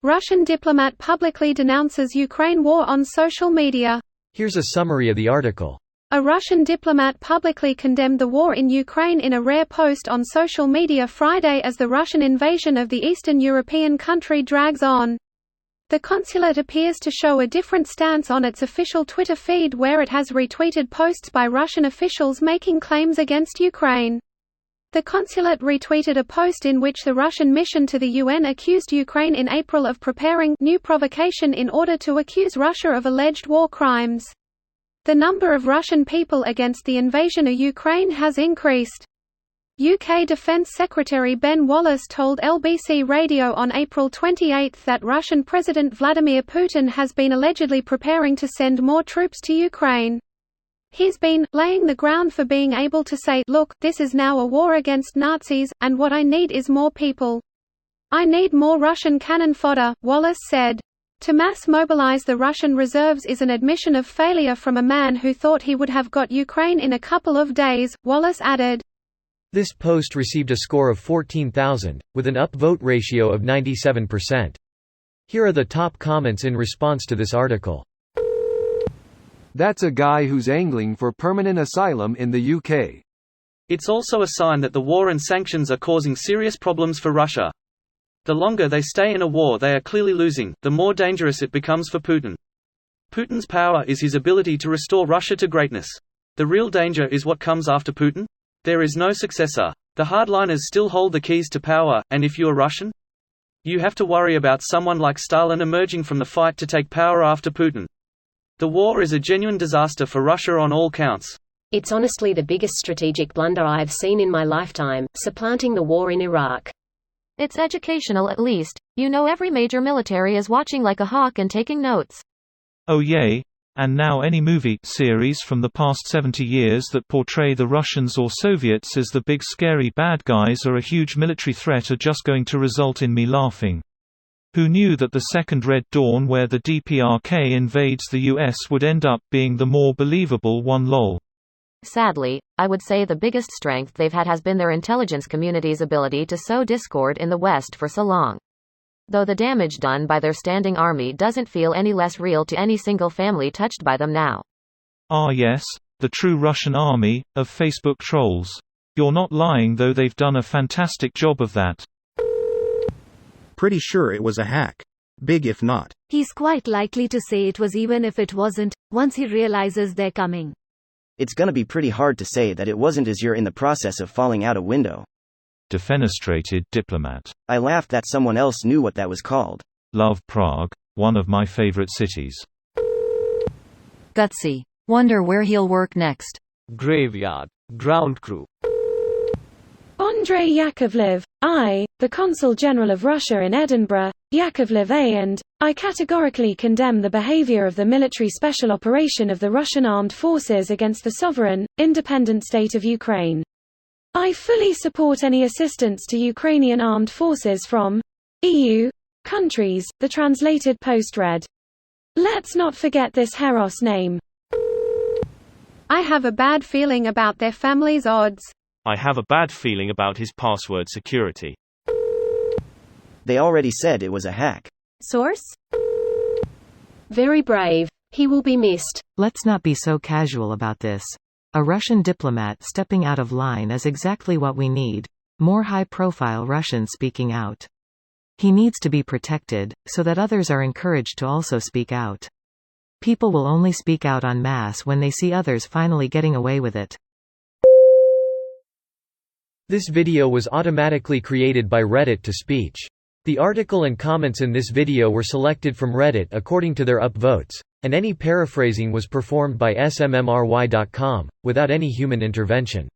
Russian diplomat publicly denounces Ukraine war on social media. Here's a summary of the article. A Russian diplomat publicly condemned the war in Ukraine in a rare post on social media Friday as the Russian invasion of the Eastern European country drags on. The consulate appears to show a different stance on its official Twitter feed, where it has retweeted posts by Russian officials making claims against Ukraine. The consulate retweeted a post in which the Russian mission to the UN accused Ukraine in April of preparing new provocation in order to accuse Russia of alleged war crimes. The number of Russian people against the invasion of Ukraine has increased. UK Defence Secretary Ben Wallace told LBC Radio on April 28 that Russian President Vladimir Putin has been allegedly preparing to send more troops to Ukraine. He's been laying the ground for being able to say, "Look, this is now a war against Nazis, and what I need is more people. I need more Russian cannon fodder," Wallace said. To mass mobilize the Russian reserves is an admission of failure from a man who thought he would have got Ukraine in a couple of days, Wallace added. This post received a score of 14,000, with an upvote ratio of 97%. Here are the top comments in response to this article. That's a guy who's angling for permanent asylum in the UK. It's also a sign that the war and sanctions are causing serious problems for Russia. The longer they stay in a war they are clearly losing, the more dangerous it becomes for Putin. Putin's power is his ability to restore Russia to greatness. The real danger is what comes after Putin. There is no successor. The hardliners still hold the keys to power, and if you are Russian, you have to worry about someone like Stalin emerging from the fight to take power after Putin. The war is a genuine disaster for Russia on all counts. It's honestly the biggest strategic blunder I've seen in my lifetime, supplanting the war in Iraq. It's educational at least. You know, every major military is watching like a hawk and taking notes. Oh yay. And now any movie series from the past 70 years that portray the Russians or Soviets as the big scary bad guys or a huge military threat are just going to result in me laughing. Who knew that the second Red Dawn, where the DPRK invades the US, would end up being the more believable one? Lol. Sadly, I would say the biggest strength they've had has been their intelligence community's ability to sow discord in the West for so long. Though the damage done by their standing army doesn't feel any less real to any single family touched by them now. Ah yes, the true Russian army, of Facebook trolls. You're not lying though, they've done a fantastic job of that. Pretty sure it was a hack. Big if not. He's quite likely to say it was even if it wasn't, once he realizes they're coming. It's gonna be pretty hard to say that it wasn't as you're in the process of falling out a window. Defenestrated diplomat. I laughed that someone else knew what that was called. Love Prague, one of my favorite cities. Gutsy. Wonder where he'll work next. Graveyard. Ground crew. Andrei Yakovlev, the Consul General of Russia in Edinburgh, Yakovlev and I categorically condemn the behavior of the military special operation of the Russian armed forces against the sovereign, independent state of Ukraine. I fully support any assistance to Ukrainian armed forces from EU countries, the translated post read. Let's not forget this Heros name. I have a bad feeling about their family's odds. I have a bad feeling about his password security. They already said it was a hack. Source? Very brave. He will be missed. Let's not be so casual about this. A Russian diplomat stepping out of line is exactly what we need. More high-profile Russians speaking out. He needs to be protected, so that others are encouraged to also speak out. People will only speak out en masse when they see others finally getting away with it. This video was automatically created by Reddit to speech. The article and comments in this video were selected from Reddit according to their upvotes, and any paraphrasing was performed by smmry.com, without any human intervention.